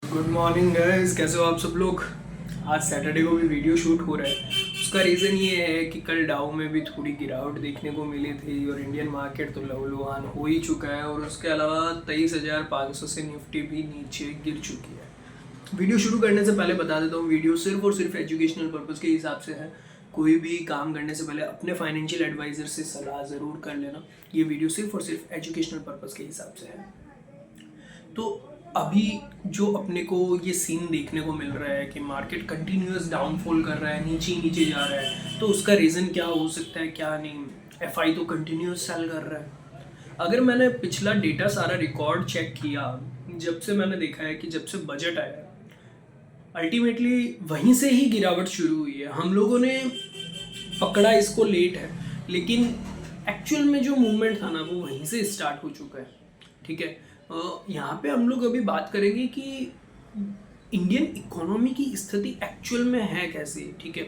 Good morning guys, कैसे हो आप सब लोग। आज सैटरडे को भी वीडियो शूट हो रहा है। उसका रीज़न ये है कि कल डाउ में भी थोड़ी गिरावट देखने को मिली थी और इंडियन मार्केट तो लहूलुहान हो ही चुका है और उसके अलावा 23,500 से निफ्टी भी नीचे गिर चुकी है। वीडियो शुरू करने से पहले बता देता हूँ, वीडियो सिर्फ और सिर्फ एजुकेशनल पर्पज़ के हिसाब से है। कोई भी काम करने से पहले अपने फाइनेंशियल एडवाइज़र से सलाह ज़रूर कर लेना। ये वीडियो सिर्फ और सिर्फ एजुकेशनल पर्पज़ के हिसाब से है। तो अभी जो अपने को ये सीन देखने को मिल रहा है कि मार्केट कंटिन्यूअस डाउनफॉल कर रहा है, नीचे ही नीचे जा रहा है, तो उसका रीज़न क्या हो सकता है, क्या नहीं। एफआई तो कंटिन्यूअस सेल कर रहा है। अगर मैंने पिछला डेटा सारा रिकॉर्ड चेक किया, जब से मैंने देखा है कि जब से बजट आया अल्टीमेटली वहीं से ही गिरावट शुरू हुई है। हम लोगों ने पकड़ा इसको लेट है, लेकिन एक्चुअल में जो मूवमेंट था ना वो वहीं से स्टार्ट हो चुका है। ठीक है, यहाँ पे हम लोग अभी बात करेंगे कि इंडियन इकोनॉमी की स्थिति एक्चुअल में है कैसी। ठीक है,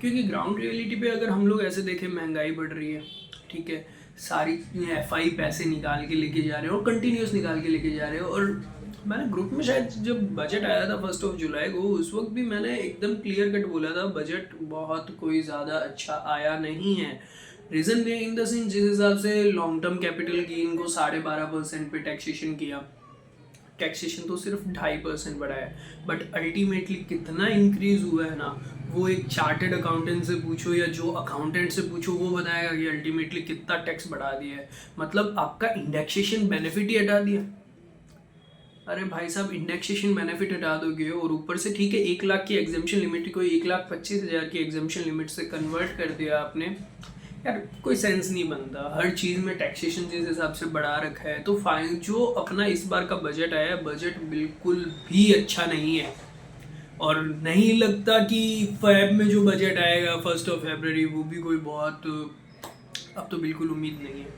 क्योंकि ग्राउंड रियलिटी पे अगर हम लोग ऐसे देखें, महंगाई बढ़ रही है। ठीक है, सारी एफआई पैसे निकाल के लेके जा रहे हैं और कंटिन्यूस निकाल के लेके जा रहे हैं। और मैंने ग्रुप में शायद जब बजट आया था 1 जुलाई को, उस वक्त भी मैंने एकदम क्लियर कट बोला था बजट बहुत कोई ज़्यादा अच्छा आया नहीं है। रीज़न भी इन द सेंस, जिस हिसाब से लॉन्ग टर्म कैपिटल गेन को 12.5% पे टैक्सेशन किया, टैक्सेशन तो सिर्फ 2.5% बढ़ा है, बट अल्टीमेटली कितना इंक्रीज हुआ है ना, वो एक चार्टेड अकाउंटेंट से पूछो या जो अकाउंटेंट से पूछो, वो बताएगा कि अल्टीमेटली कितना टैक्स बढ़ा दिया है। मतलब आपका इंडेक्सेशन बेनिफिट ही हटा दिया। अरे भाई साहब, इंडेक्सेशन बेनिफिट हटा दोगे और ऊपर से ठीक है 1 लाख की एग्जाम्पशन लिमिट को 1,25,000 की एग्जाम्पशन लिमिट से कन्वर्ट कर दिया आपने। यार कोई सेंस नहीं बनता। हर चीज़ में टैक्सेशन जिस हिसाब से बढ़ा रखा है, तो फाइन जो अपना इस बार का बजट आया, बजट बिल्कुल भी अच्छा नहीं है। और नहीं लगता कि फेब में जो बजट आएगा 1 फरवरी, वो भी कोई बहुत, अब तो बिल्कुल उम्मीद नहीं है।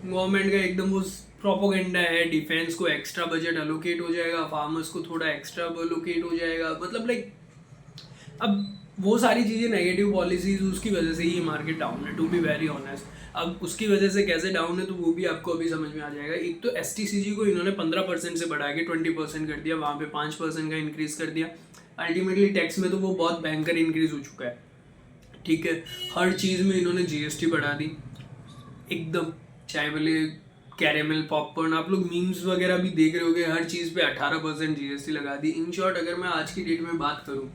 गवर्नमेंट का एकदम वो प्रोपोगेंडा है, डिफेंस को एक्स्ट्रा बजट अलोकेट हो जाएगा, फार्मर्स को थोड़ा एक्स्ट्रा अलोकेट हो जाएगा। मतलब लाइक अब वो सारी चीज़ें नेगेटिव पॉलिसीज, उसकी वजह से ही मार्केट डाउन है, टू बी वेरी ऑनेस्ट। अब उसकी वजह से कैसे डाउन है तो वो भी आपको अभी समझ में आ जाएगा। एक तो एसटीसीजी को इन्होंने 15% से बढ़ा के 20% कर दिया, वहाँ पे 5% का इंक्रीज कर दिया। अल्टीमेटली टैक्स में तो वो बहुत भयंकर इंक्रीज हो चुका है। ठीक है, हर चीज़ में इन्होंने जीएसटी बढ़ा दी एकदम, चाहे बोले कैरेमल पॉपकॉर्न, आप लोग मीम्स वगैरह भी देख रहे होगे, हर चीज़ पे 18% जीएसटी लगा दी। इन शॉर्ट अगर मैं आज की डेट में बात करूँ,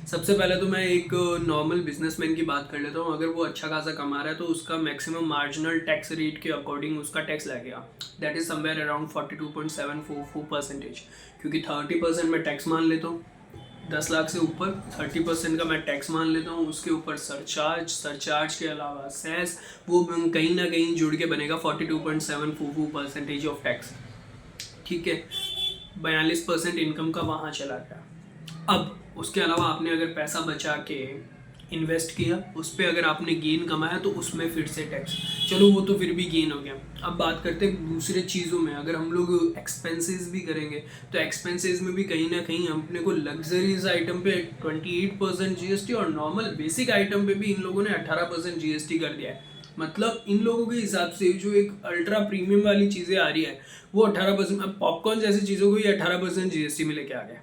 सबसे पहले तो मैं एक नॉर्मल बिजनेसमैन की बात कर लेता हूँ। अगर वो अच्छा खासा कमा रहा है तो उसका मैक्सिमम मार्जिनल टैक्स रेट के अकॉर्डिंग उसका टैक्स लगेगा, दैट इज समवेयर अराउंड 42.744%। क्योंकि 30% मैं टैक्स मान लेता हूँ, 10 लाख से ऊपर 30% का मैं टैक्स मान लेता हूँ। उसके ऊपर सरचार्ज के अलावा सेस, वो कहीं ना कहीं जुड़ के बनेगा 42.744% ऑफ टैक्स। ठीक है, 42% इनकम का वहाँ चला गया। अब उसके अलावा आपने अगर पैसा बचा के इन्वेस्ट किया, उस पर अगर आपने गेन कमाया तो उसमें फिर से टैक्स, चलो वो तो फिर भी गेन हो गया। अब बात करते हैं दूसरे चीज़ों में, अगर हम लोग एक्सपेंसेस भी करेंगे तो एक्सपेंसेस में भी कहीं ना कहीं अपने को लग्जरीज आइटम पे 28% जीएसटी और नॉर्मल बेसिक आइटम पे भी इन लोगों ने 18% जीएसटी कर दिया है। मतलब इन लोगों के हिसाब से जो एक अल्ट्रा प्रीमियम वाली चीज़ें आ रही है वो 18%, अब पॉपकॉर्न जैसी चीज़ों को ही 18% जीएसटी में लेके आ गया।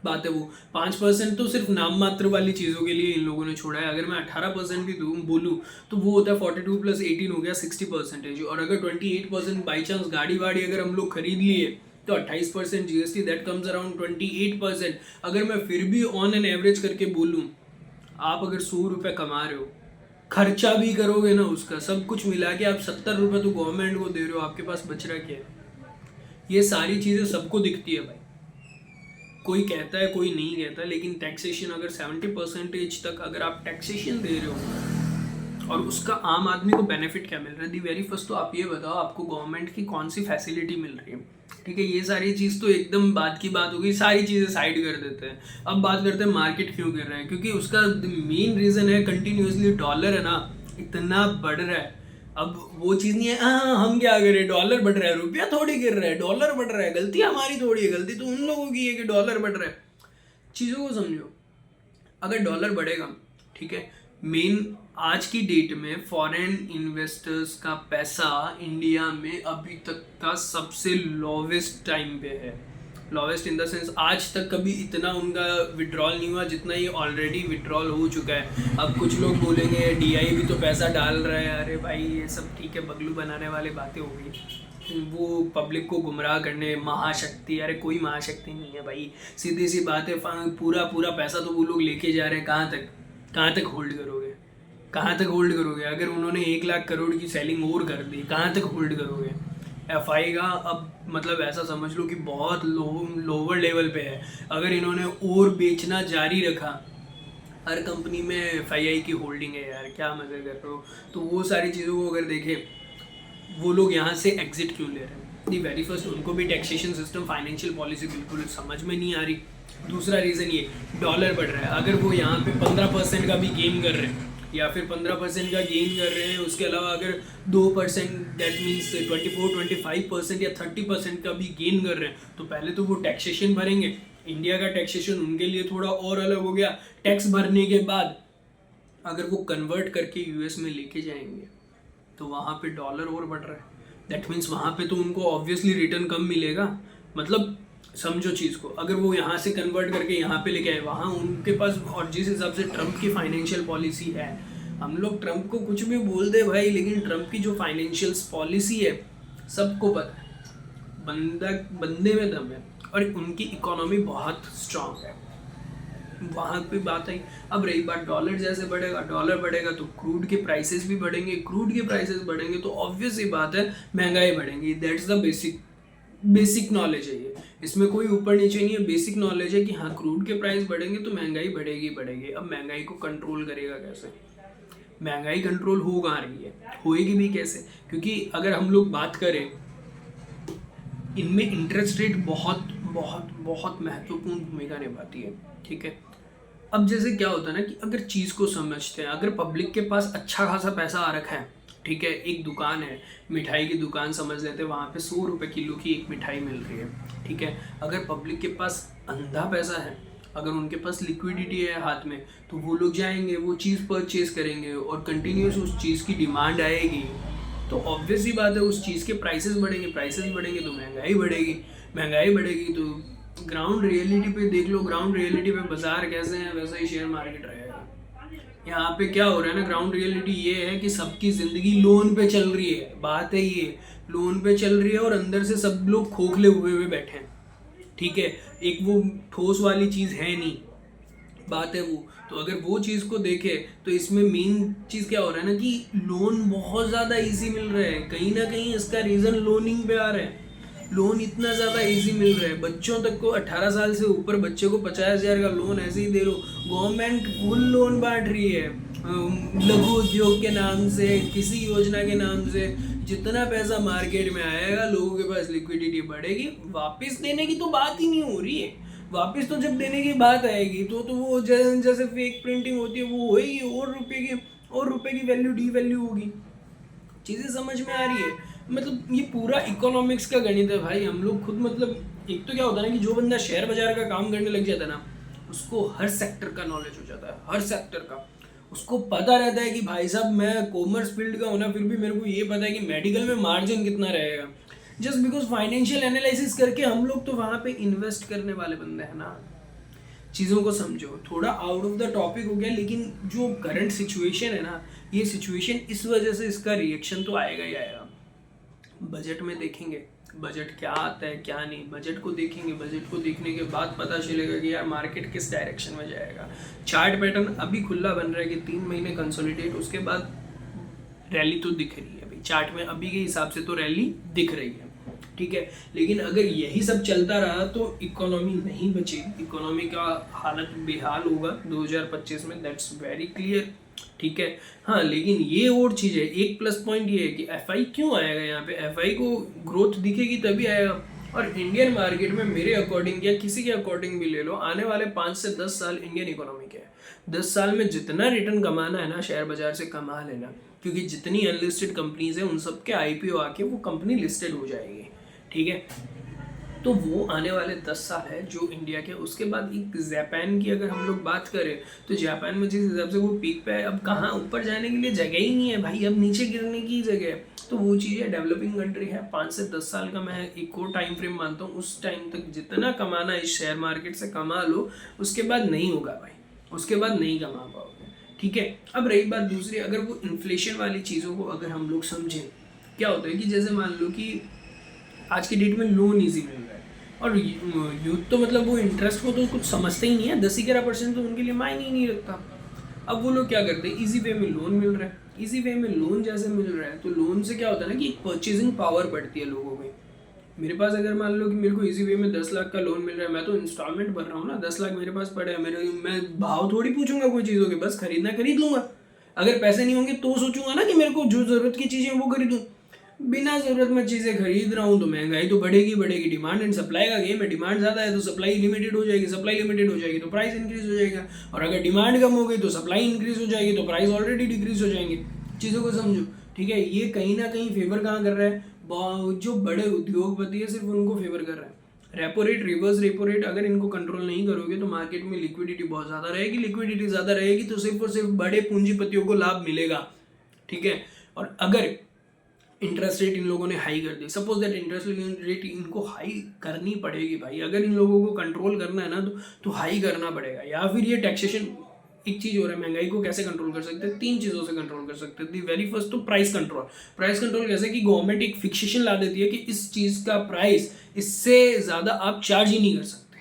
बात है वो 5% तो सिर्फ नाम मात्र वाली चीज़ों के लिए इन लोगों ने छोड़ा है। अगर मैं 18% भी दूँ बोलूँ तो वो होता है 42 + 18 हो गया 60%। और अगर 28% बाई चांस गाड़ी वाड़ी अगर हम लोग खरीद लिए तो 28% जीएसटी, दैट कम्स अराउंड 28%। अगर मैं फिर भी ऑन एन एवरेज करके बोलूँ, आप अगर 100 रुपये कमा रहे हो, खर्चा भी करोगे ना उसका सब कुछ मिला के आप 70 रुपये तो गवर्नमेंट को दे रहे हो, आपके पास बच रहा क्या है। ये सारी चीज़ें सबको दिखती है भाई, कोई कहता है कोई नहीं कहता, लेकिन टैक्सेशन अगर 70% तक अगर आप टैक्सेशन दे रहे हो और उसका आम आदमी को बेनिफिट क्या मिल रहा है। दी वेरी फर्स्ट तो आप ये बताओ आपको गवर्नमेंट की कौन सी फैसिलिटी मिल रही है। ठीक है, ये सारी चीज़ तो एकदम बात की बात होगी, सारी चीज़ें साइड कर देते हैं। अब बात करते हैं मार्केट क्यों गिर रहा है, क्योंकि उसका मेन रीज़न है कंटिन्यूसली डॉलर है ना इतना बढ़ रहा है। अब वो चीज़ नहीं है हाँ हम क्या करें, डॉलर बढ़ रहा है, रुपया थोड़ी गिर रहा है, डॉलर बढ़ रहा है, गलती हमारी थोड़ी है, गलती तो उन लोगों की है कि डॉलर बढ़ रहा है। चीज़ों को समझो, अगर डॉलर बढ़ेगा, ठीक है, मेन आज की डेट में फॉरेन इन्वेस्टर्स का पैसा इंडिया में अभी तक का सबसे लोवेस्ट टाइम पे है। लोवेस्ट इन द सेंस आज तक कभी इतना उनका विड्रॉल नहीं हुआ जितना ये ऑलरेडी विड्रॉल हो चुका है। अब कुछ लोग बोलेंगे DI भी तो पैसा डाल रहा है, अरे भाई ये सब ठीक है, बगलू बनाने वाली बातें हो गई, वो पब्लिक को गुमराह करने, महाशक्ति, अरे कोई महाशक्ति नहीं है भाई, सीधी सी बात है, पूरा पैसा तो वो लोग लेके जा रहे हैं, कहाँ तक होल्ड करोगे, कहाँ तक होल्ड करोगे? अगर उन्होंने 1 लाख करोड़ की सेलिंग और कर दी, कहाँ तक होल्ड करोगे? FI का अब मतलब ऐसा समझ लो कि बहुत लोअर लेवल पे है। अगर इन्होंने और बेचना जारी रखा, हर कंपनी में FII की होल्डिंग है यार, क्या मज़े कर रहे हो? तो वो सारी चीज़ों को अगर देखें, वो लोग यहाँ से एग्जिट क्यों ले रहे हैं? दी वेरी फर्स्ट, उनको भी टैक्सेशन सिस्टम, फाइनेंशियल पॉलिसी बिल्कुल समझ में नहीं आ रही। दूसरा रीज़न ये, डॉलर बढ़ रहा है। अगर वो यहाँ पे 15% का भी गेन कर रहे हैं या फिर 15% का गेन कर रहे हैं, उसके अलावा अगर 2%, दैट मीन्स 24-25% या 30% का भी गेन कर रहे हैं, तो पहले तो वो टैक्सेशन भरेंगे। इंडिया का टैक्सेशन उनके लिए थोड़ा और अलग हो गया। टैक्स भरने के बाद अगर वो कन्वर्ट करके US में लेके जाएंगे तो वहाँ पे डॉलर और बढ़ रहा है, दैट मीन्स वहाँ पे तो उनको ऑब्वियसली रिटर्न कम मिलेगा। मतलब समझो चीज़ को, अगर वो यहाँ से कन्वर्ट करके यहाँ पे लेके आए, वहाँ उनके पास, और जिस हिसाब से ट्रम्प की फाइनेंशियल पॉलिसी है, हम लोग ट्रम्प को कुछ भी बोल दे भाई, लेकिन ट्रम्प की जो फाइनेंशियल पॉलिसी है सबको पता है, बंदे में दम है और उनकी इकोनॉमी बहुत स्ट्रांग है। वहाँ पे बात आई। अब रही बात डॉलर जैसे बढ़ेगा, डॉलर बढ़ेगा तो क्रूड के प्राइसेस भी बढ़ेंगे, क्रूड के प्राइसेस बढ़ेंगे तो ऑब्वियस ही बात है महंगाई बढ़ेगी। दैट्स द बेसिक नॉलेज है ये, इसमें कोई ऊपर नीचे नहीं है, बेसिक नॉलेज है कि हाँ क्रूड के प्राइस बढ़ेंगे तो महंगाई बढ़ेगी। अब महंगाई को कंट्रोल करेगा कैसे? महंगाई कंट्रोल हो कहाँ रही है, होएगी भी कैसे? क्योंकि अगर हम लोग बात करें, इनमें इंटरेस्ट रेट बहुत बहुत बहुत महत्वपूर्ण भूमिका निभाती है, ठीक है। अब जैसे क्या होता है ना कि अगर चीज़ को समझते हैं, अगर पब्लिक के पास अच्छा खासा पैसा आ रखा है, ठीक है, एक दुकान है, मिठाई की दुकान समझ लेते हैं, वहाँ पे 100 रुपये किलो की एक मिठाई मिल रही है, ठीक है। अगर पब्लिक के पास अंधा पैसा है, अगर उनके पास लिक्विडिटी है हाथ में, तो वो लोग जाएंगे, वो चीज़ परचेज करेंगे और कंटिन्यूस उस चीज़ की डिमांड आएगी, तो ऑब्वियस ही बात है उस चीज़ के प्राइसेस बढ़ेंगे तो महंगाई बढ़ेगी तो ग्राउंड रियलिटी पे देख लो, ग्राउंड रियलिटी पे बाजार कैसे हैं वैसा ही शेयर मार्केट रहेगा। यहाँ पे क्या हो रहा है ना, ग्राउंड रियलिटी ये है कि सबकी ज़िंदगी लोन पे चल रही है, बात है ये, लोन पे चल रही है और अंदर से सब लोग खोखले हुए बैठे हैं, ठीक है। एक वो ठोस वाली चीज़ है नहीं, बात है वो। तो अगर वो चीज़ को देखे तो इसमें मेन चीज़ क्या हो रहा है ना कि लोन बहुत ज़्यादा इजी मिल रहा है, कहीं ना कहीं इसका रीज़न लोनिंग पे आ रहा है। लोन इतना ज़्यादा इजी मिल रहा है, बच्चों तक को 18 साल से ऊपर बच्चे को 50,000 का लोन ऐसे ही दे लो। गवर्नमेंट फुल लोन बांट रही है लघु उद्योग के नाम से, किसी योजना के नाम से। जितना पैसा मार्केट में आएगा लोगों के पास लिक्विडिटी बढ़ेगी, वापस देने की तो बात ही नहीं हो रही है। वापस तो जब देने की बात आएगी तो वो जैसे फेक प्रिंटिंग होती है वो होएगी, और रुपए की वैल्यू डी वैल्यू होगी। चीज़ें समझ में आ रही है? मतलब ये पूरा इकोनॉमिक्स का गणित है भाई। हम लोग खुद मतलब एक तो क्या होता है ना कि जो बंदा शेयर बाजार का काम करने लग जाता है ना, उसको हर सेक्टर का नॉलेज हो जाता है, हर सेक्टर का। उसको पता रहता है कि भाई साहब मैं कॉमर्स फील्ड का होना फिर भी मेरे को ये पता है कि मेडिकल में मार्जिन कितना रहेगा। जस्ट बिकॉज फाइनेंशियल एनालिसिस करके हम लोग तो वहाँ पे इन्वेस्ट करने वाले बंदे हैं ना। चीज़ों को समझो, थोड़ा आउट ऑफ द टॉपिक हो गया, लेकिन जो करंट सिचुएशन है ना, ये सिचुएशन इस वजह से इसका रिएक्शन तो आएगा ही आएगा। बजट में देखेंगे बजट क्या आता है क्या नहीं, बजट को देखेंगे, बजट को देखने के बाद पता चलेगा कि यार मार्केट किस डायरेक्शन में जाएगा। चार्ट पैटर्न अभी खुला बन रहा है कि 3 महीने कंसोलिडेट, उसके बाद रैली तो दिख रही है। अभी चार्ट में अभी के हिसाब से तो रैली दिख रही है, ठीक है। लेकिन अगर यही सब चलता रहा तो इकोनॉमी नहीं बचेगी, इकोनॉमी का हालत बेहाल होगा 2025 में, दैट्स वेरी क्लियर, ठीक है। हाँ, लेकिन ये और चीज़ है, एक प्लस पॉइंट ये है कि FI क्यों आएगा यहाँ पे, FI को ग्रोथ दिखेगी तभी आएगा। और इंडियन मार्केट में मेरे अकॉर्डिंग या किसी के अकॉर्डिंग भी ले लो, आने वाले 5 से 10 साल इंडियन इकोनॉमी के है। 10 साल में जितना रिटर्न कमाना है ना शेयर बाजार से कमा लेना, क्योंकि जितनी अनलिस्टेड कंपनीज हैं उन सब के IPO आके वो कंपनी लिस्टेड हो जाएगी, ठीक है। तो वो आने वाले 10 साल है जो इंडिया के। उसके बाद एक जापान की अगर हम लोग बात करें तो जापान में जिस हिसाब से वो पीक पे है, अब कहाँ ऊपर जाने के लिए जगह ही नहीं है भाई, अब नीचे गिरने की जगह है। तो वो चीज़ है, डेवलपिंग कंट्री है, 5 से 10 साल का मैं एक और टाइम फ्रेम मानता हूँ। उस टाइम तक जितना कमाना इस शेयर मार्केट से कमा लो, उसके बाद नहीं होगा भाई, उसके बाद नहीं कमा पाओगे, ठीक है। अब रही बात दूसरी, अगर वो इन्फ्लेशन वाली चीज़ों को अगर हम लोग समझें, क्या होता है कि जैसे मान लो कि आज की डेट में लोन ईजी मिल रहा है, और यूथ तो मतलब वो इंटरेस्ट को तो कुछ समझते ही नहीं है, 10-11% तो उनके लिए मायने ही नहीं रखता। अब वो लोग क्या करते हैं, इजी वे में लोन मिल रहा है, इजी वे में लोन जैसे मिल रहा है तो लोन से क्या होता है ना कि एक परचेजिंग पावर बढ़ती है लोगों में। मेरे पास अगर मान लो कि मेरे को इजी वे में 10 लाख का लोन मिल रहा है, मैं तो इंस्टॉलमेंट भर रहा हूँ ना, 10 लाख मेरे पास पड़े हैं, मैं भाव थोड़ी पूछूंगा कोई चीज़ों के, बस खरीदना खरीद लूंगा। अगर पैसे नहीं होंगे तो सोचूंगा ना कि मेरे को जो ज़रूरत की चीज़ें वो खरीदूँ। बिना ज़रूरत में चीज़ें खरीद रहा हूँ तो महंगाई तो बढ़ेगी बढ़ेगी। डिमांड एंड सप्लाई का गेम है, डिमांड ज़्यादा है तो सप्लाई लिमिटेड हो जाएगी, सप्लाई लिमिटेड हो जाएगी तो प्राइस इंक्रीज हो जाएगा, और अगर डिमांड कम हो गई तो सप्लाई इंक्रीज हो जाएगी तो प्राइस ऑलरेडी डिक्रीज हो जाएंगे। चीज़ों को समझो, ठीक है। ये कहीं ना कहीं फेवर कहाँ कर रहा है, जो बड़े उद्योगपति है सिर्फ उनको फेवर कर रहा है। Repo rate, reverse repo rate अगर इनको कंट्रोल नहीं करोगे तो मार्केट में लिक्विडिटी बहुत ज़्यादा रहेगी, लिक्विडिटी ज़्यादा रहेगी तो सिर्फ और सिर्फ बड़े पूंजीपतियों को लाभ मिलेगा, ठीक है। और अगर इंटरेस्ट रेट इन लोगों ने हाई कर दी, सपोज दैट इंटरेस्ट रेट इनको हाई करनी पड़ेगी भाई, अगर इन लोगों को कंट्रोल करना है ना तो हाई करना पड़ेगा। या फिर ये टैक्सेशन, एक चीज़ हो रहा है, महंगाई को कैसे कंट्रोल कर सकते हैं, 3 चीज़ों से कंट्रोल कर सकते हैं। दी वेरी फर्स्ट तो प्राइस कंट्रोल। प्राइस कंट्रोल कैसे कि गवर्नमेंट एक फिक्सेशन ला देती है कि इस चीज़ का प्राइस इससे ज़्यादा आप चार्ज ही नहीं कर सकते,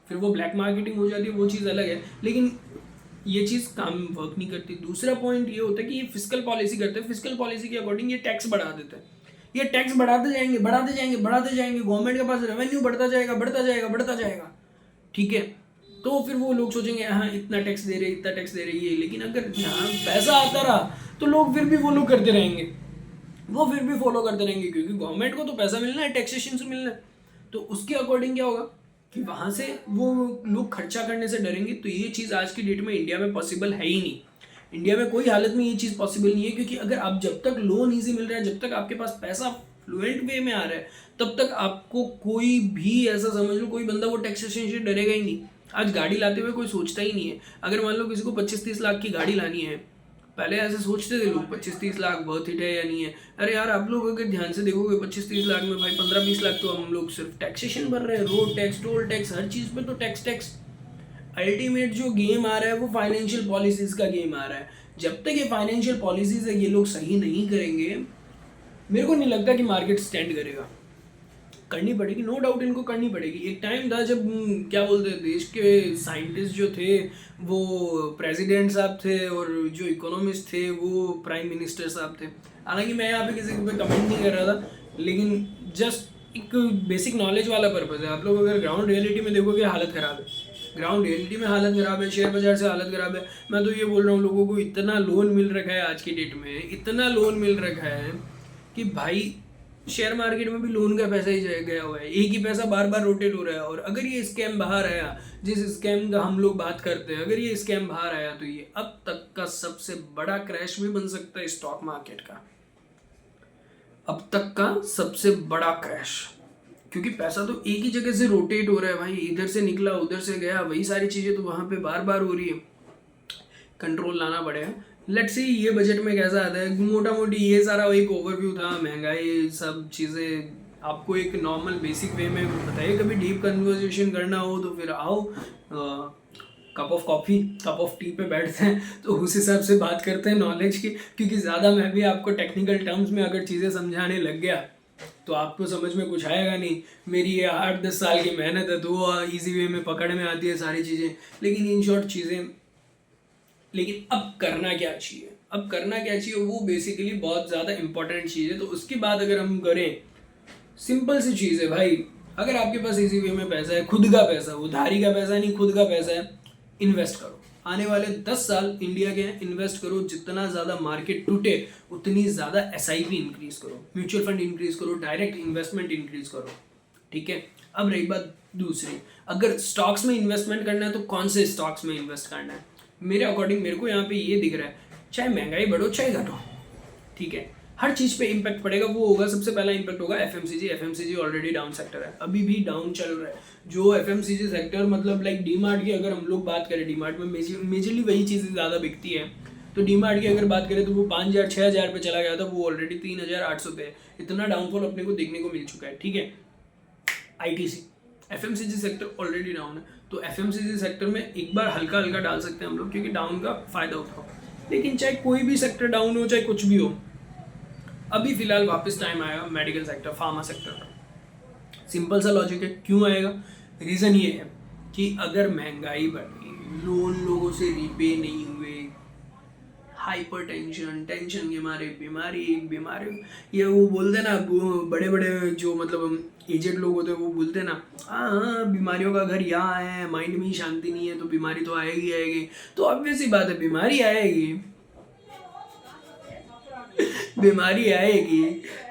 फिर वो ब्लैक मार्केटिंग हो जाती है, वो चीज़ अलग है, लेकिन ये चीज़ काम वर्क नहीं करती। दूसरा पॉइंट ये होता है कि ये फिस्कल पॉलिसी करते हैं, फिस्कल पॉलिसी के अकॉर्डिंग ये टैक्स बढ़ा देते हैं, ये टैक्स बढ़ाते जाएंगे बढ़ाते जाएंगे बढ़ाते जाएंगे, गवर्नमेंट के पास रेवेन्यू बढ़ता जाएगा बढ़ता जाएगा बढ़ता जाएगा, ठीक है। तो फिर वो लोग सोचेंगे हाँ इतना टैक्स दे रहे इतना टैक्स दे रही है, लेकिन अगर यहाँ पैसा आता रहा तो लोग फिर भी फॉलो करते रहेंगे, वो फिर भी फॉलो करते रहेंगे, क्योंकि गवर्नमेंट को तो पैसा मिलना है, टैक्सेशन से मिलना है। तो उसके अकॉर्डिंग क्या होगा कि वहाँ से वो लोग खर्चा करने से डरेंगे। तो ये चीज़ आज की डेट में इंडिया में पॉसिबल है ही नहीं, इंडिया में कोई हालत में ये चीज़ पॉसिबल नहीं है, क्योंकि अगर आप जब तक लोन ईजी मिल रहा है, जब तक आपके पास पैसा फ्लुएंट वे में आ रहा है, तब तक आपको कोई भी ऐसा समझ लो कोई बंदा वो टैक्सेशन से डरेगा ही नहीं। आज गाड़ी लाते हुए कोई सोचता ही नहीं है। अगर मान लो किसी को 25-30 लाख की गाड़ी लानी है, पहले ऐसे सोचते थे लोग 25-30 लाख वर्थ इट है या नहीं है। अरे यार आप लोग अगर ध्यान से देखोगे 25-30 लाख में भाई 15-20 लाख तो हम लोग सिर्फ टैक्सेशन भर रहे हैं, रोड टैक्स, टोल टैक्स, हर चीज़ पे तो टैक्स। अल्टीमेट जो गेम आ रहा है वो फाइनेंशियल पॉलिसीज का गेम आ रहा है। जब तक ये फाइनेंशियल पॉलिसीज है ये लोग सही नहीं करेंगे, मेरे को नहीं लगता कि मार्केट स्टैंड करेगा। करनी पड़ेगी, नो डाउट इनको करनी पड़ेगी। एक टाइम था जब क्या बोलते हैं, देश के साइंटिस्ट जो थे वो प्रेसिडेंट साहब थे और जो इकोनॉमिस्ट थे वो प्राइम मिनिस्टर साहब थे। हालांकि मैं यहाँ पे किसी पे कमेंट नहीं कर रहा था, लेकिन जस्ट एक बेसिक नॉलेज वाला पर्पज़ है। आप लोग अगर ग्राउंड रियलिटी में देखोगे हालत ख़राब है, ग्राउंड रियलिटी में हालत ख़राब है, शेयर बाजार से हालत ख़राब है। मैं तो ये बोल रहा हूँ लोगों को इतना लोन मिल रखा है आज की डेट में, इतना लोन मिल रखा है कि भाई शेयर मार्केट में भी लोन का पैसा ही गया हुआ है, एक ही पैसा बार बार रोटेट हो रहा है। और अगर ये स्कैम बाहर आया, जिस स्कैम का हम लोग बात करते हैं, अगर ये स्कैम बाहर आया तो ये अब तक का सबसे बड़ा क्रैश भी बन सकता है स्टॉक मार्केट का, अब तक का सबसे बड़ा क्रैश। क्योंकि पैसा तो एक ही जगह से रोटेट हो रहा है भाई, इधर से निकला उधर से गया, वही सारी चीज़ें तो वहाँ पे बार बार हो रही है। कंट्रोल लाना पड़ेगा। लेट्स सी ये बजट में कैसा आता है। मोटा मोटी ये सारा एक ओवरव्यू था, महंगाई सब चीज़ें आपको एक नॉर्मल बेसिक वे में बताइए। कभी डीप कन्वर्सेशन करना हो तो फिर आओ, cup of coffee cup of T पे बैठते हैं तो उस हिसाब से बात करते हैं नॉलेज की। क्योंकि ज़्यादा मैं भी आपको टेक्निकल टर्म्स में अगर चीज़ें समझाने लग गया तो आपको समझ में कुछ आएगा नहीं। मेरी ये 8-10 साल की मेहनत है तो वो ईजी वे में पकड़ में आती है सारी चीज़ें, लेकिन इन शॉर्ट चीज़ें। लेकिन अब करना क्या चाहिए, अब करना क्या चाहिए वो बेसिकली बहुत ज़्यादा इंपॉर्टेंट चीज़ है। तो उसकी बात अगर हम करें, सिंपल सी चीज़ है भाई, अगर आपके पास इजी वे में पैसा है, खुद का पैसा, उधारी का पैसा नहीं, खुद का पैसा है, इन्वेस्ट करो। आने वाले 10 साल इंडिया के हैं, इन्वेस्ट करो। जितना ज़्यादा मार्केट टूटे उतनी ज़्यादा SIP इंक्रीज़ करो, म्यूचुअल फंड इंक्रीज़ करो, डायरेक्ट इन्वेस्टमेंट इंक्रीज़ करो, ठीक है। अब रही बात दूसरी, अगर स्टॉक्स में इन्वेस्टमेंट करना है तो कौन से स्टॉक्स में इन्वेस्ट करना है। मेरे अकॉर्डिंग मेरे को यहाँ पे ये दिख रहा है, चाहे महंगाई बढ़ो चाहे घटो, ठीक है, हर चीज़ पे इम्पैक्ट पड़ेगा। वो होगा सबसे पहला इम्पैक्ट होगा FMCG. FMCG already down sector है, अभी भी डाउन चल रहा है। जो एफएमसीजी सेक्टर मतलब लाइक डी मार्ट की अगर हम लोग बात करें, डी मार्ट में मेजरली वही चीज़ें ज़्यादा बिकती है, तो डी मार्ट की अगर बात करें तो वो 5,000 6,000 पे चला गया था, वो ऑलरेडी 3,800 पे है। इतना डाउनफॉल अपने को देखने को मिल चुका है, ठीक है। ITC FMCG sector already down है, तो एफएमसीजी सेक्टर में एक बार हल्का हल्का डाल सकते हैं हम लोग, क्योंकि डाउन का फायदा उठाओ। लेकिन चाहे कोई भी सेक्टर डाउन हो, चाहे कुछ भी हो, अभी फिलहाल वापस टाइम आएगा मेडिकल सेक्टर, फार्मा सेक्टर का। सिंपल सा लॉजिक है, क्यों आएगा? रीज़न ये है कि अगर महंगाई बढ़ी, लोन लोगों से रिपे नहीं हुए, हाइपर टेंशन के मारे बीमारी ये वो बोलते ना, बड़े बड़े जो मतलब एजेड लोग होते हैं वो बोलते ना, हाँ बीमारियों का घर यहाँ है, माइंड में ही शांति नहीं है तो बीमारी तो आएगी। तो ऑब्वियस सी बात है, बीमारी आएगी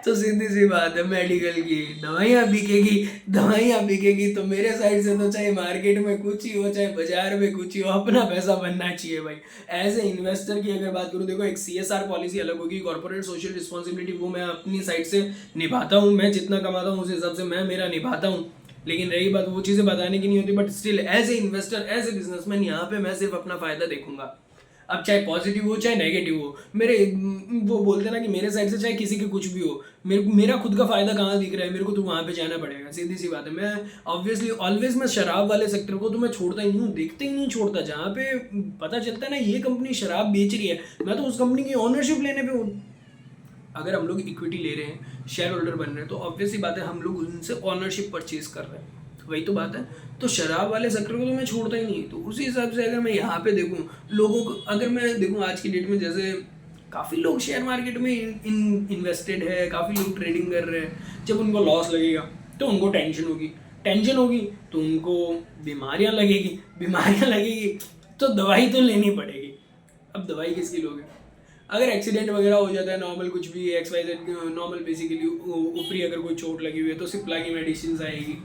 तो सीधी सी बात है, मेडिकल की दवाइयाँ बिकेगी। तो मेरे साइड से तो चाहे मार्केट में कुछ ही हो, चाहे बाजार में कुछ ही हो, अपना पैसा बनना चाहिए भाई। एज ए इन्वेस्टर की अगर बात करूँ, देखो एक CSR पॉलिसी अलग होगी, कॉर्पोरेट सोशल रिस्पॉन्सिबिलिटी, वो मैं अपनी साइड से निभाता हूँ। मैं जितना कमाता हूँ उस हिसाब से मैं मेरा निभाता हूँ। लेकिन रही बात, वो चीज़ें बताने की नहीं होती, but still as a investor, as a businessman, यहाँ पे मैं सिर्फ अपना फायदा देखूंगा। अब चाहे पॉजिटिव हो चाहे नेगेटिव हो, मेरे वो बोलते ना कि मेरे साइड से चाहे किसी के कुछ भी हो, मेरा खुद का फायदा कहाँ दिख रहा है मेरे को, तो वहाँ पे जाना पड़ेगा। सीधी सी बात है। मैं ऑब्वियसली ऑलवेज मैं शराब वाले सेक्टर को तो मैं छोड़ता ही नहीं हूँ, देखते ही नहीं छोड़ता। जहाँ पे पता चलता है ना ये कंपनी शराब बेच रही है, मैं तो उस कंपनी की ऑनरशिप लेने पे हूँ। अगर हम लोग इक्विटी ले रहे हैं, शेयर होल्डर बन रहे हैं, तो ऑब्वियसली बात है हम लोग उनसे ऑनरशिप परचेज कर रहे हैं, वही तो बात है। तो शराब वाले सेक्टर को तो मैं छोड़ता ही नहीं। तो उसी हिसाब से अगर मैं यहाँ पे देखूँ लोगों को, अगर मैं देखूँ आज की डेट में, जैसे काफ़ी लोग शेयर मार्केट में इन्वेस्टेड है, काफ़ी लोग ट्रेडिंग कर रहे हैं। जब उनको लॉस लगेगा तो उनको टेंशन होगी तो उनको बीमारियाँ लगेगी तो दवाई तो लेनी पड़ेगी। अब दवाई किसकी लोगे? अगर एक्सीडेंट वगैरह हो जाता है, नॉर्मल कुछ भी XYZ नॉर्मल, बेसिकली ऊपरी अगर कोई चोट लगी हुई है तो सिप्ला की मेडिसिन आएगी।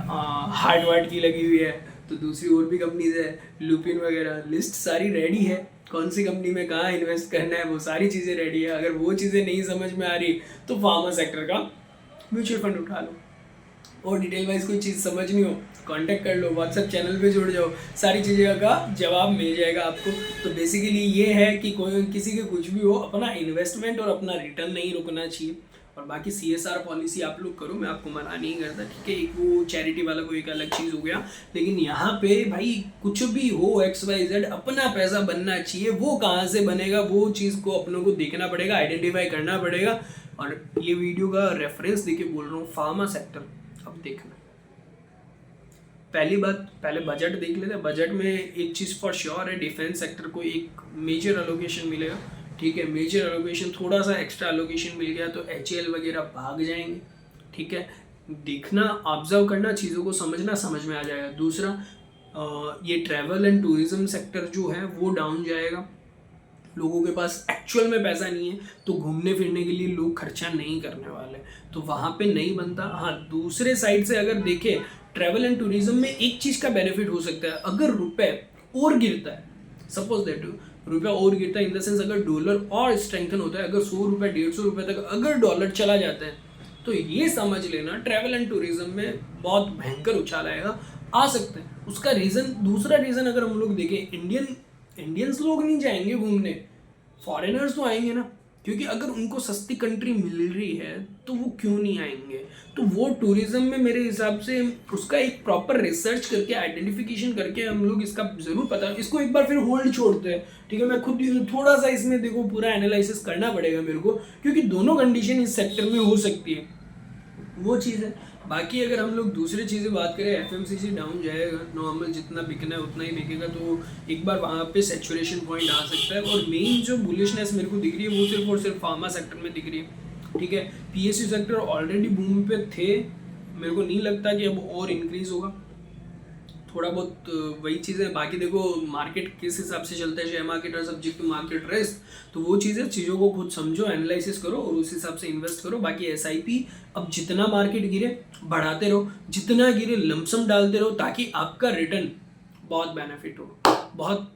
हार्ट वार्ट की लगी हुई है तो दूसरी और भी कंपनीज है, लुपिन वगैरह, लिस्ट सारी रेडी है। कौन सी कंपनी में कहाँ इन्वेस्ट करना है वो सारी चीज़ें रेडी है। अगर वो चीज़ें नहीं समझ में आ रही तो फार्मा सेक्टर का म्यूचुअल फंड उठा लो, और डिटेल वाइज कोई चीज़ समझनी हो कांटेक्ट कर लो, व्हाट्सएप चैनल पे जुड़ जाओ, सारी चीज़ें का जवाब मिल जाएगा आपको। तो बेसिकली ये है कि कोई किसी के कुछ भी हो, अपना इन्वेस्टमेंट और अपना रिटर्न नहीं रुकना चाहिए। और बाकी CSR पॉलिसी आप लोग करो, मैं आपको मना नहीं करता, ठीक है। एक वो चैरिटी वाला कोई एक अलग चीज़ हो गया, लेकिन यहाँ पे भाई कुछ भी हो XYZ, अपना पैसा बनना चाहिए। वो कहाँ से बनेगा, वो चीज़ को अपनों को देखना पड़ेगा, आइडेंटिफाई करना पड़ेगा। और ये वीडियो का रेफरेंस देके बोल रहा हूँ, फार्मा सेक्टर अब देखना। पहली बात, पहले बजट देख लेते हैं। बजट में एक चीज़ फॉर श्योर है, डिफेंस सेक्टर को एक मेजर अलोकेशन मिलेगा, ठीक है। मेजर अलोकेशन, थोड़ा सा एक्स्ट्रा अलोकेशन मिल गया तो HAL वगैरह भाग जाएंगे, ठीक है। देखना, ऑब्जर्व करना, चीज़ों को समझना, समझ में आ जाएगा। दूसरा, ये ट्रैवल एंड टूरिज्म सेक्टर जो है वो डाउन जाएगा। लोगों के पास एक्चुअल में पैसा नहीं है तो घूमने फिरने के लिए लोग खर्चा नहीं करने वाले, तो वहाँ पे नहीं बनता। हाँ, दूसरे साइड से अगर देखें, ट्रैवल एंड टूरिज्म में एक चीज़ का बेनिफिट हो सकता है, अगर रुपए और गिरता है, सपोज दैट रुपया और गिरता है इन द सेंस, अगर डॉलर और स्ट्रेंथन होता है, अगर 100 रुपये 150 रुपये तक अगर डॉलर चला जाता है, तो ये समझ लेना ट्रैवल एंड टूरिज्म में बहुत भयंकर उछाल आएगा, आ सकता है। उसका रीज़न, दूसरा रीज़न अगर हम लोग देखें, इंडियंस लोग नहीं जाएंगे घूमने, फॉरेनर्स तो आएंगे ना, क्योंकि अगर उनको सस्ती कंट्री मिल रही है तो वो क्यों नहीं आएंगे। तो वो टूरिज्म में मेरे हिसाब से उसका एक प्रॉपर रिसर्च करके, आइडेंटिफिकेशन करके हम लोग इसका ज़रूर पता, इसको एक बार फिर होल्ड छोड़ते हैं, ठीक है। मैं खुद थोड़ा सा इसमें देखो पूरा एनालिसिस करना पड़ेगा मेरे को, क्योंकि दोनों कंडीशन इस सेक्टर में हो सकती है, वो चीज़ है। बाकी अगर हम लोग दूसरी चीज़ें बात करें, FMCG डाउन जाएगा, नॉर्मल जितना बिकना है उतना ही बिकेगा, तो एक बार वहाँ पे सैचुरेशन पॉइंट आ सकता है। और मेन जो बुलिशनेस मेरे को दिख रही है वो सिर्फ और सिर्फ फार्मा सेक्टर में दिख रही है, ठीक है। PSU सेक्टर ऑलरेडी बूम पे थे, मेरे को नहीं लगता कि अब और इंक्रीज होगा, थोड़ा बहुत वही चीज़ें। बाकी देखो मार्केट किस हिसाब से चलता है, शेयर मार्केट और सब्जेक्ट टू मार्केट रिस्क, तो वो चीज़ों को खुद समझो, एनालिसिस करो और उस हिसाब से इन्वेस्ट करो। बाकी SIP अब जितना मार्केट गिरे बढ़ाते रहो, जितना गिरे लमसम डालते रहो, ताकि आपका रिटर्न बहुत बेनिफिट हो, बहुत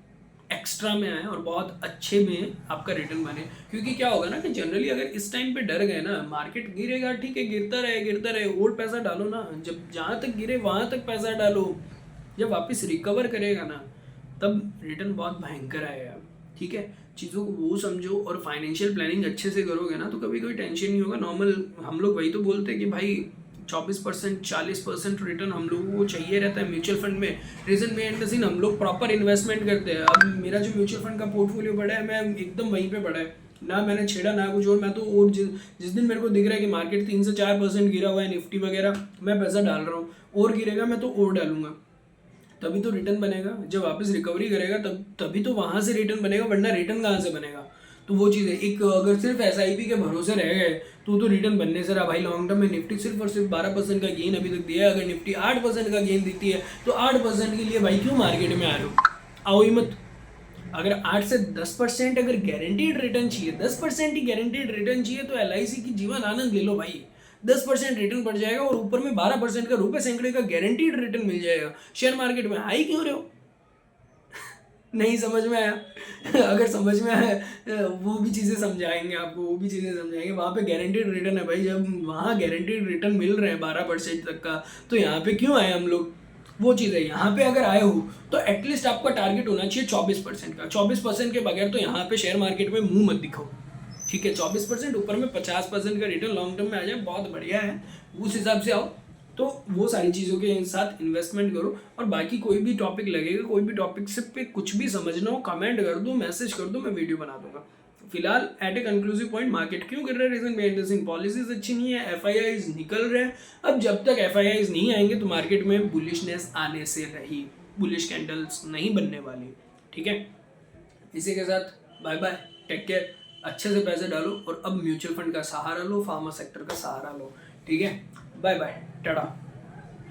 एक्स्ट्रा में आए और बहुत अच्छे में आपका रिटर्न बने। क्योंकि क्या होगा ना कि जनरली अगर इस टाइम पे डर गए ना, मार्केट गिरेगा ठीक है, गिरता रहे और पैसा डालो ना, जब जहाँ तक गिरे वहाँ तक पैसा डालो, जब वापस रिकवर करेगा ना तब रिटर्न बहुत भयंकर आएगा। ठीक है, चीज़ों को वो समझो और फाइनेंशियल प्लानिंग अच्छे से करोगे ना तो कभी कोई टेंशन नहीं होगा। नॉर्मल हम लोग वही तो बोलते हैं कि भाई 24% 40% रिटर्न हम लोगों को चाहिए रहता है म्यूचुअल फंड में। रीजन में एंड सीन हम लोग प्रॉपर इन्वेस्टमेंट करते हैं। अब मेरा जो म्यूचुअल फंड का पोर्टफोलियो पड़ा है, मैं एकदम वहीं पे पड़ा है ना, मैंने छेड़ा ना कुछ और। मैं तो और जिस दिन मेरे को दिख रहा है कि मार्केट 3 से 4% गिरा हुआ है, निफ्टी वगैरह, मैं पैसा डाल रहा हूँ। और गिरेगा मैं तो और डालूंगा, तभी तो रिटर्न बनेगा। जब वापस रिकवरी करेगा तभी तो वहां से रिटर्न बनेगा, वरना रिटर्न कहाँ से बनेगा। तो वो चीज़ है। एक अगर सिर्फ SIP के भरोसे रह गए तो रिटर्न बनने से रहा भाई। लॉन्ग टर्म में निफ्टी सिर्फ और सिर्फ 12% का गेन अभी तक दिया है। अगर निफ्टी 8% का गेन देती है तो 8% के लिए भाई क्यों मार्केट में आ रहे हो, आओ ही मत। अगर 8 से 10% अगर गारंटीड रिटर्न चाहिए, 10% ही गारंटीड रिटर्न चाहिए तो LIC की जीवन आनंद ले लो भाई। 10% रिटर्न बढ़ जाएगा और ऊपर में 12% का रुपए सैकड़े का गारंटीड रिटर्न मिल जाएगा। शेयर मार्केट में हाई क्यों रहे हो? नहीं समझ में आया? अगर समझ में आया वो भी चीज़ें समझाएंगे आपको, वो भी चीज़ें समझाएंगे। वहाँ पे गारंटीड रिटर्न है भाई। जब वहाँ गारंटीड रिटर्न मिल रहे हैं 12% तक का, तो यहाँ पे क्यों आए हम लोग? वो चीज़ है। यहाँ पे अगर आए हो तो एटलीस्ट आपका टारगेट होना चाहिए 24% का। 24% के बगैर तो यहाँ पे शेयर मार्केट में मुंह मत दिखाओ। ठीक है, 24% ऊपर में 50% का रिटर्न लॉन्ग टर्म में आ जाए, बहुत बढ़िया है। उस हिसाब से आओ तो वो सारी चीज़ों के साथ इन्वेस्टमेंट करो। और बाकी कोई भी टॉपिक लगेगा, कोई भी टॉपिक से पे कुछ भी समझना हो, कमेंट कर दो, मैसेज कर दो, मैं वीडियो बना दूंगा। फिलहाल at a conclusive point, market क्यों गिर रहा है, reason behind the scene policies अच्छी नहीं है, FIIs निकल रहे हैं। अब जब तक FIIs नहीं आएंगे तो मार्केट में बुलिशनेस आने से रही, बुलिश कैंडल्स नहीं बनने वाली। ठीक है, इसी के साथ बाय बाय, टेक केयर, अच्छे से पैसे डालो और अब म्यूचुअल फंड का सहारा लो, फार्मा सेक्टर का सहारा लो। ठीक है, बाय बाय, टाटा।